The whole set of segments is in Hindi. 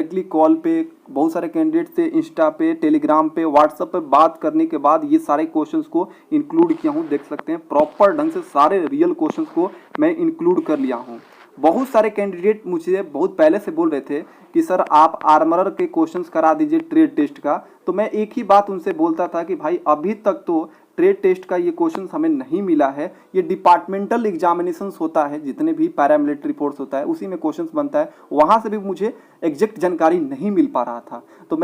डायरेक्टली कॉल पे बहुत सारे कैंडिडेट से इंस्टा पे, टेलीग्राम पे, व्हाट्सएप पे बात करने के बाद ये सारे क्वेश्चंस को इंक्लूड किया हूँ। देख सकते हैं प्रॉपर ढंग से सारे रियल क्वेश्चंस को मैं इंक्लूड कर लिया हूँ। बहुत सारे कैंडिडेट मुझे बहुत पहले से बोल रहे थे कि सर आप आर्मरर के क्वेश्चंस करा दीजिए ट्रेड टेस्ट का। तो मैं एक ही बात उनसे बोलता था कि भाई अभी तक तो ट्रेड टेस्ट का ये क्वेश्चन हमें नहीं मिला है। ये डिपार्टमेंटल एग्जामिनेशंस होता है, जितने भी पैरामिलिट्री फोर्स होता है उसी में क्वेश्चन बनता है, वहाँ से भी मुझे एग्जैक्ट जानकारी नहीं मिल पा रहा था। तो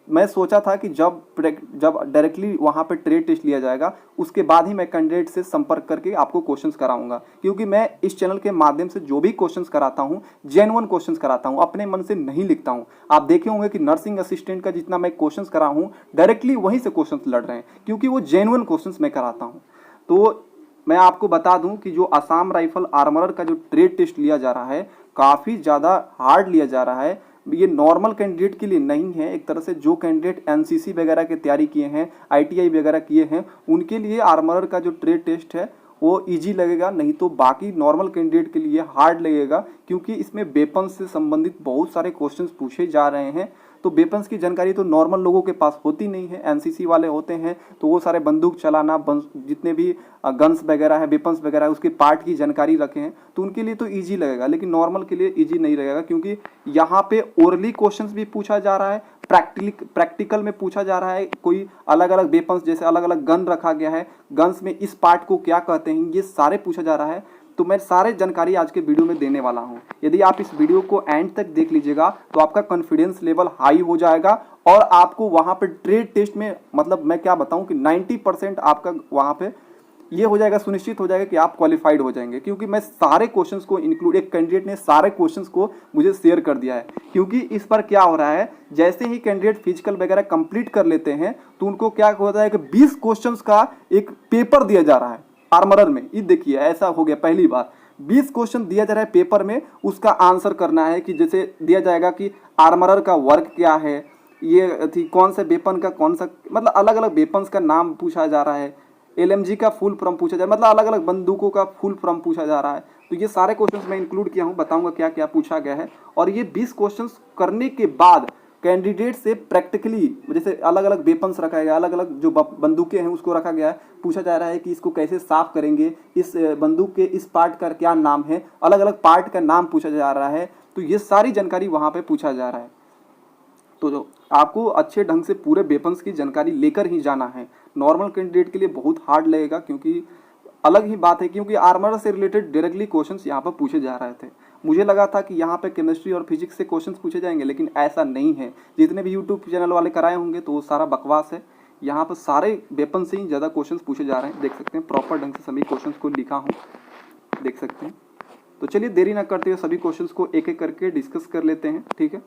मैं सोचा था कि जब डायरेक्टली वहाँ पे ट्रेड टेस्ट लिया जाएगा उसके बाद ही मैं कैंडिडेट से संपर्क करके आपको क्वेश्चंस कराऊंगा, क्योंकि मैं इस चैनल के माध्यम से जो भी क्वेश्चंस कराता हूँ जेन्युइन क्वेश्चंस कराता हूँ, अपने मन से नहीं लिखता हूँ। आप देखे होंगे कि नर्सिंग असिस्टेंट का जितना मैं क्वेश्चंस करा हूँ डायरेक्टली वहीं से क्वेश्चंस लड़ रहे हैं, क्योंकि वो जेन्युइन क्वेश्चंस मैं कराता हूँ। तो मैं आपको बता दूं कि जो असम राइफल आर्मरर का जो ट्रेड टेस्ट लिया जा रहा है काफ़ी ज़्यादा हार्ड लिया जा रहा है। ये नॉर्मल कैंडिडेट के लिए नहीं है, एक तरह से जो कैंडिडेट एनसीसी वगैरह की तैयारी किए हैं, आईटीआई वगैरह किए हैं, उनके लिए आर्मरर का जो ट्रेड टेस्ट है वो इजी लगेगा। नहीं तो बाकी नॉर्मल कैंडिडेट के लिए हार्ड लगेगा, क्योंकि इसमें वेपन्स से संबंधित बहुत सारे क्वेश्चंस पूछे जा रहे हैं। तो वेपन्स की जानकारी तो नॉर्मल लोगों के पास होती नहीं है, एनसीसी वाले होते हैं तो वो सारे बंदूक चलाना, जितने भी गन्स वगैरह है, वेपन्स वगैरह है, उसके पार्ट की जानकारी रखे हैं तो उनके लिए तो ईजी लगेगा, लेकिन नॉर्मल के लिए ईजी नहीं लगेगा, क्योंकि यहाँ पे ओरली क्वेश्चंस भी पूछा जा रहा है, प्रैक्टिकल में पूछा जा रहा है। कोई अलग अलग वेपन्स जैसे अलग अलग गन रखा गया है, गन्स में इस पार्ट को क्या कहते हैं, ये सारे पूछा जा रहा है। तो मैं सारे जानकारी आज के वीडियो में देने वाला हूं। यदि आप इस वीडियो को एंड तक देख लीजिएगा तो आपका कॉन्फिडेंस लेवल हाई हो जाएगा और आपको वहां पे ट्रेड टेस्ट में, मतलब मैं क्या बताऊं कि 90% आपका वहां पे ये हो जाएगा, सुनिश्चित हो जाएगा कि आप क्वालिफाइड हो जाएंगे, क्योंकि मैं सारे क्वेश्चंस को इंक्लूड, एक कैंडिडेट ने सारे क्वेश्चंस को मुझे शेयर कर दिया है। क्योंकि इस पर क्या हो रहा है, जैसे ही कैंडिडेट फिजिकल वगैरह कंप्लीट कर लेते हैं तो उनको क्या होता है कि 20 क्वेश्चंस का एक पेपर दिया जा रहा है आर्मरर में। ये देखिए ऐसा हो गया, पहली बार 20 क्वेश्चन दिया जा रहा है पेपर में, उसका आंसर करना है। कि जैसे दिया जाएगा कि आर्मरर का वर्क क्या है, ये थी कौन से वेपन का कौन सा, मतलब अलग अलग वेपन्स का नाम पूछा जा रहा है, एलएमजी का फुल फॉर्म पूछा जा रहा है, मतलब अलग अलग बंदूकों का फुल फॉर्म पूछा जा रहा है। तो ये सारे क्वेश्चंस मैं इंक्लूड किया हूँ, बताऊंगा क्या क्या पूछा गया है। और ये 20 क्वेश्चंस करने के बाद कैंडिडेट से प्रैक्टिकली, जैसे अलग अलग वेपन्स रखा गया, अलग अलग जो बंदूकें हैं उसको रखा गया है, पूछा जा रहा है कि इसको कैसे साफ करेंगे, इस बंदूक के इस पार्ट का क्या नाम है, अलग अलग पार्ट का नाम पूछा जा रहा है। तो ये सारी जानकारी वहाँ पे पूछा जा रहा है। तो आपको अच्छे ढंग से पूरे वेपन्स की जानकारी लेकर ही जाना है। नॉर्मल कैंडिडेट के लिए बहुत हार्ड लगेगा, क्योंकि अलग ही बात है, क्योंकि आर्मर से रिलेटेड डायरेक्टली क्वेश्चंस यहाँ पर पूछे जा रहे थे। मुझे लगा था कि यहाँ पे केमिस्ट्री और फिजिक्स से क्वेश्चंस पूछे जाएंगे, लेकिन ऐसा नहीं है। जितने भी यूट्यूब चैनल वाले कराए होंगे तो वो सारा बकवास है। यहाँ पर सारे वेपन से ही ज़्यादा क्वेश्चंस पूछे जा रहे हैं। देख सकते हैं प्रॉपर ढंग से सभी क्वेश्चंस को लिखा हूँ, देख सकते हैं। तो चलिए देरी ना करते हुए सभी क्वेश्चंस को एक एक करके डिस्कस कर लेते हैं, ठीक है।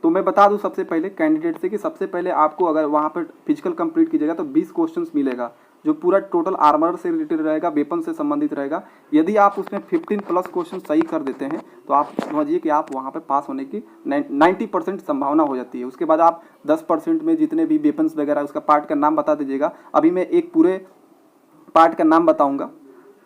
तो मैं बता दूं सबसे पहले कैंडिडेट से कि सबसे पहले आपको अगर वहाँ पर फिजिकल कंप्लीट कीजिएगा तो 20 क्वेश्चंस मिलेगा, जो पूरा टोटल आर्मर से रिलेटेड रहेगा, वेपन से संबंधित रहेगा। यदि आप उसमें 15+ क्वेश्चन सही कर देते हैं तो आप समझिए कि आप वहाँ पर पास होने की 90% संभावना हो जाती है। उसके बाद आप 10% में जितने भी वेपन्स वगैरह उसका पार्ट का नाम बता दीजिएगा। अभी मैं एक पूरे पार्ट का नाम बताऊँगा,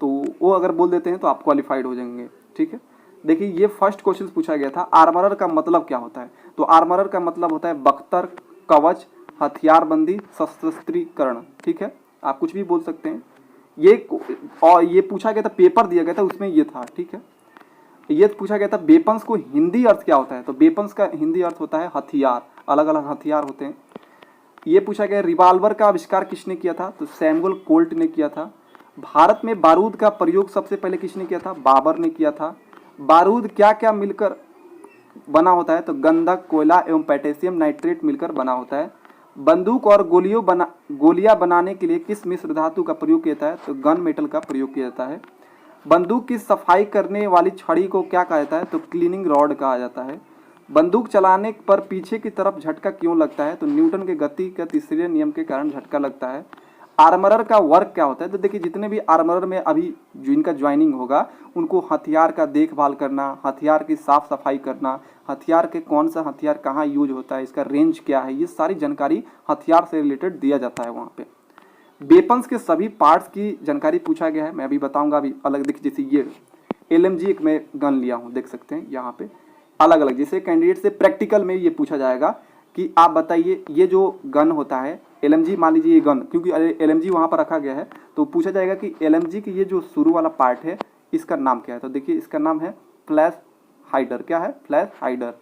तो वो अगर बोल देते हैं तो आप क्वालिफाइड हो जाएंगे, ठीक है। देखिए ये फर्स्ट क्वेश्चन पूछा गया था, आर्मरर का मतलब क्या होता है। तो आर्मरर का मतलब होता है बख्तर, कवच, हथियारबंदी, शस्त्रीकरण, ठीक है। आप कुछ भी बोल सकते हैं। ये पूछा गया था, पेपर दिया गया था उसमें ये था, ठीक है। ये पूछा गया था वेपन्स को हिंदी अर्थ क्या होता है। तो वेपन्स का हिंदी अर्थ होता है हथियार, अलग अलग हथियार होते हैं। ये पूछा गया रिवाल्वर का आविष्कार किसने किया था। तो सैमुअल कोल्ट ने किया था। भारत में बारूद का प्रयोग सबसे पहले किसने किया था। बाबर ने किया था। बारूद क्या क्या मिलकर बना होता है। तो गंधक, कोयला एवं पोटेशियम नाइट्रेट मिलकर बना होता है। बंदूक और गोलियां बनाने के लिए किस मिश्र धातु का प्रयोग किया जाता है। तो गन मेटल का प्रयोग किया जाता है। बंदूक की सफाई करने वाली छड़ी को क्या कहा जाता है। तो क्लीनिंग रॉड कहा जाता है। बंदूक चलाने पर पीछे की तरफ झटका क्यों लगता है। तो न्यूटन के गति के तीसरे नियम के कारण झटका लगता है। आर्मरर का वर्क क्या होता है। तो देखिए जितने भी आर्मरर में अभी जिनका ज्वाइनिंग होगा उनको हथियार का देखभाल करना, हथियार की साफ सफाई करना, हथियार के कौन सा हथियार कहाँ यूज होता है, इसका रेंज क्या है, ये सारी जानकारी हथियार से रिलेटेड दिया जाता है वहाँ पे। वेपन्स के सभी पार्ट्स की जानकारी पूछा गया है, मैं अभी बताऊंगा। अभी अलग देखिए, जैसे ये LMG एक मैं गन लिया हूँ, देख सकते हैं यहाँ पे। अलग अलग, जैसे कैंडिडेट से प्रैक्टिकल में ये पूछा जाएगा कि आप बताइए ये जो गन होता है एलएमजी, मान लीजिए ये गन, क्योंकि एलएमजी वहाँ पर रखा गया है, तो पूछा जाएगा कि एलएमजी की ये जो शुरू वाला पार्ट है इसका नाम क्या है। तो देखिए इसका नाम है फ्लैश हाइडर। क्या है? फ्लैश हाइडर।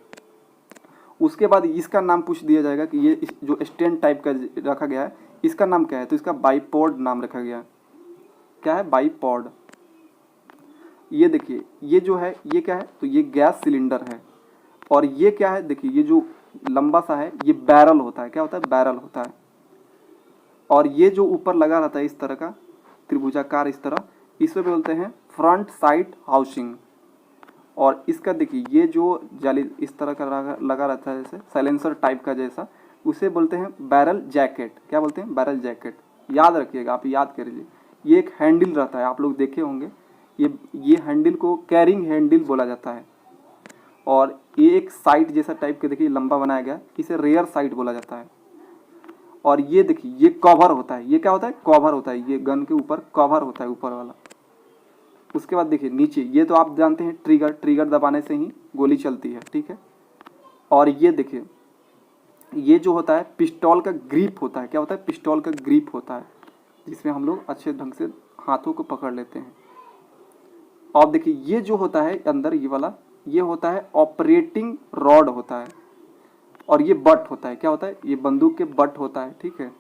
उसके बाद इसका नाम पूछ दिया जाएगा कि ये जो स्टैंड टाइप का रखा गया है इसका नाम क्या है। तो इसका बाइपोड नाम रखा गया है। क्या है? बाइपोड। ये देखिए ये जो है ये क्या है? तो ये गैस सिलेंडर है। और ये क्या है? देखिए ये जो लंबा सा है ये बैरल होता है। क्या होता है? बैरल होता है। और ये जो ऊपर लगा रहता है इस तरह का त्रिभुजाकार इस तरह, इसे बोलते हैं फ्रंट साइड हाउसिंग। और इसका देखिए ये जो जाली इस तरह का लगा रहता है जैसे साइलेंसर टाइप का जैसा, उसे बोलते हैं बैरल जैकेट। क्या बोलते हैं? Barrel jacket. याद रखिएगा, आप याद कर लीजिए। ये एक हैंडल रहता है, आप लोग देखे होंगे, ये हैंडल को कैरिंग हैंडल बोला जाता है। और ये एक साइड जैसा टाइप के देखिए लंबा बनाया गया, इसे रेयर साइड बोला जाता है। और ये देखिए ये कवर होता है। ये क्या होता है? कवर होता है। ये गन के ऊपर कवर होता है, ऊपर वाला। उसके बाद देखिए नीचे, ये तो आप जानते हैं ट्रिगर, ट्रिगर दबाने से ही गोली चलती है, ठीक है। और ये देखिए ये जो होता है पिस्टल का ग्रिप होता है। क्या होता है? पिस्टल का ग्रिप होता है, जिसमें हम लोग अच्छे ढंग से हाथों को पकड़ लेते हैं। और देखिए ये जो होता है अंदर ये वाला, ये होता है ऑपरेटिंग रॉड होता है। और ये बट होता है। क्या होता है? ये बंदूक के बट होता है, ठीक है।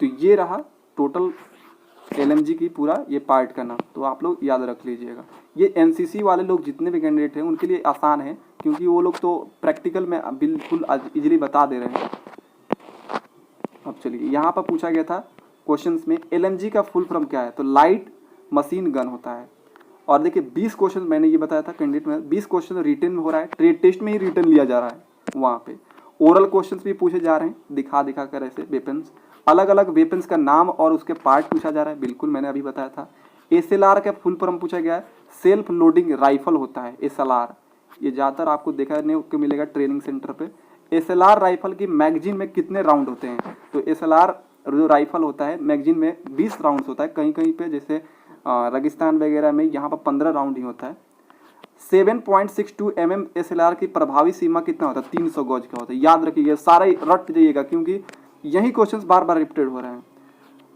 तो ये रहा टोटल एलएमजी की पूरा ये पार्ट का नाम, तो आप लोग याद रख लीजिएगा। ये एनसीसी वाले लोग जितने भी कैंडिडेट हैं उनके लिए आसान है, क्योंकि वो लोग तो प्रैक्टिकल में बिल्कुल इजीली बता दे रहे हैं। अब चलिए यहाँ पर पूछा गया था क्वेश्चंस में एलएमजी का फुल फॉर्म क्या है। तो लाइट मशीन गन होता है। और देखिए 20 क्वेश्चन मैंने ये बताया था कैंडिडेट में, 20 क्वेश्चन रिटर्न में हो रहा है, ट्रेड टेस्ट में ही रिटर्न लिया जा रहा है। वहाँ पे ओरल क्वेश्चंस भी पूछे जा रहे हैं, दिखा दिखा कर ऐसे वेपन्स, अलग अलग वेपन्स का नाम और उसके पार्ट पूछा जा रहा है। बिल्कुल मैंने अभी बताया था। एसएलआर का फुल फॉर्म पूछा गया है, सेल्फ लोडिंग राइफल होता है एसएलआर। ये ज़्यादातर आपको देखने को मिलेगा ट्रेनिंग सेंटर पे। एसएलआर राइफल की मैगजीन में कितने राउंड होते हैं? तो एसएलआर जो राइफल होता है मैगजीन में 20 राउंड्स होता है। कहीं कहीं पे जैसे रेगिस्तान वगैरह में यहाँ पर 15 राउंड ही होता है। 7.62 mm एसएलआर की प्रभावी सीमा कितना होता है? 300 गज का होता है। याद रखिएगा, सारा रट जाइएगा, क्योंकि यही क्वेश्चंस बार बार रिपीटेड हो रहे हैं।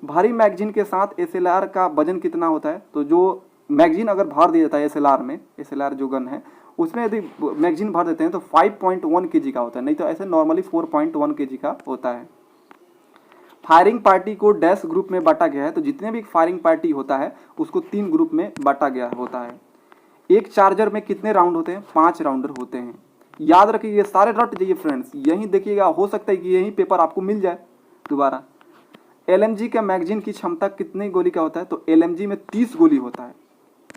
भारी मैगजीन के साथ एसएलआर का वजन कितना होता है? तो जो मैगजीन अगर भर दिया जाता है एसएलआर में, एसएलआर जो गन है उसमें यदि मैगजीन भर देते हैं तो 5.1 kg का होता है, नहीं तो ऐसे नॉर्मली 4.1 kg का होता है। फायरिंग पार्टी को डैश ग्रुप में बांटा गया है। तो जितने भी फायरिंग पार्टी होता है उसको 3 ग्रुप में बांटा गया होता है। एक चार्जर में कितने राउंड होते हैं? 5 राउंडर होते हैं। याद रखिए, ये सारे रट जाइए फ्रेंड्स, यहीं देखिएगा, हो सकता है कि यही पेपर आपको मिल जाए दोबारा। एलएमजी का मैगजीन की क्षमता कितने गोली का होता है? तो एलएमजी में 30 गोली होता है।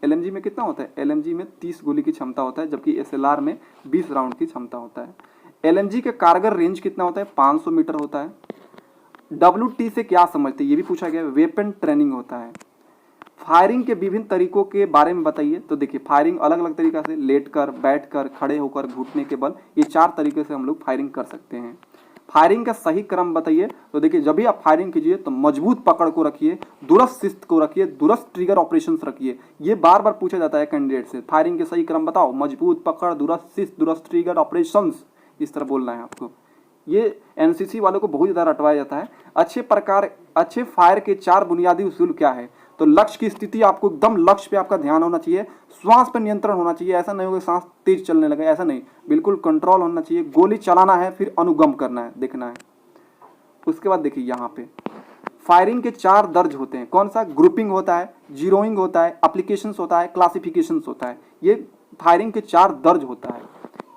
एलएमजी में कितना होता है? एलएमजी में 30 गोली की क्षमता होता है, जबकि एसएलआर में 20 राउंड की क्षमता होता है। एलएमजी का कारगर रेंज कितना होता है? 500 मीटर होता है। WT से क्या समझते हैं? ये भी पूछा गया। वेपन ट्रेनिंग होता है। फायरिंग के विभिन्न तरीकों के बारे में बताइए। तो देखिए फायरिंग अलग अलग तरीका से, लेटकर, बैठकर, खड़े होकर, घुटने के बल, ये 4 तरीके से हम लोग फायरिंग कर सकते हैं। फायरिंग का सही क्रम बताइए। तो देखिए जब भी आप फायरिंग कीजिए तो मजबूत पकड़ को रखिए, दुरुस्त शिस्त को रखिए, दुरुस्त ट्रिगर ऑपरेशंस रखिए। ये बार बार पूछा जाता है कैंडिडेट से, फायरिंग के सही क्रम बताओ, मजबूत पकड़, दुरुस्त शिस्त, दुरुस्त ट्रिगर ऑपरेशंस, इस तरह बोलना है आपको। ये एनसीसी वालों को बहुत ज़्यादा रटवाया जाता है। अच्छे फायर के 4 बुनियादी उसूल क्या है? तो लक्ष्य की स्थिति, आपको एकदम लक्ष्य पे आपका ध्यान होना चाहिए, श्वास पर नियंत्रण होना चाहिए। ऐसा नहीं होगा सांस तेज चलने लगे, ऐसा नहीं, बिल्कुल कंट्रोल होना चाहिए। गोली चलाना है, फिर अनुगम करना है, देखना है। उसके बाद देखिए यहाँ पे फायरिंग के 4 दर्ज होते हैं। कौन सा? ग्रुपिंग होता है, जीरोइंग होता है, एप्लीकेशंस होता है, क्लासिफिकेशंस होता है। ये फायरिंग के 4 दर्ज होता है,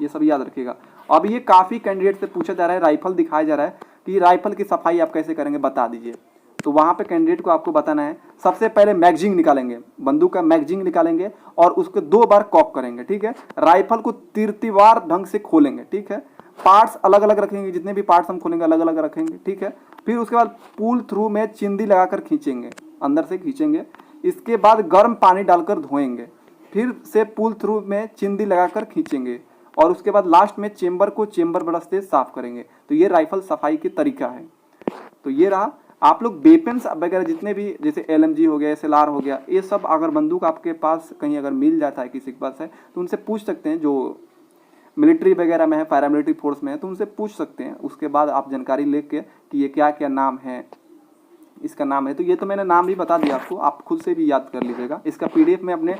ये सब याद रखिएगा। अब ये काफ़ी कैंडिडेट से पूछा जा रहा है, राइफल दिखाया जा रहा है कि राइफल की सफाई आप कैसे करेंगे, बता दीजिए। तो वहाँ पे कैंडिडेट को आपको बताना है, सबसे पहले मैगजीन निकालेंगे, बंदूक का मैगजीन निकालेंगे और उसको 2 बार कॉक करेंगे, ठीक है। राइफल को तिरतिवार ढंग से खोलेंगे, ठीक है। पार्ट्स अलग अलग रखेंगे, जितने भी पार्ट्स हम खोलेंगे अलग अलग रखेंगे, ठीक है। फिर उसके बाद पुल थ्रू में चिंदी लगाकर खींचेंगे, अंदर से खींचेंगे। इसके बाद गर्म पानी डालकर धोएंगे, फिर से पुल थ्रू में चिंदी लगाकर खींचेंगे और उसके बाद लास्ट में चेंबर को चेंबर ब्रश से साफ करेंगे। तो ये राइफल सफाई की तरीका है। तो ये रहा। आप लोग वेपन्स वगैरह जितने भी, जैसे एलएमजी हो गया, एसएलआर हो गया, ये सब अगर बंदूक आपके पास कहीं अगर मिल जाता है, किसी के पास है, तो उनसे पूछ सकते हैं जो मिलिट्री वगैरह में है, पैरामिलिट्री फोर्स में है, तो उनसे पूछ सकते हैं। उसके बाद आप जानकारी लेके कि ये क्या क्या नाम है, इसका नाम है। तो ये तो मैंने नाम भी बता दिया आपको, आप खुद से भी याद कर लीजिएगा। इसका PDF मैं अपने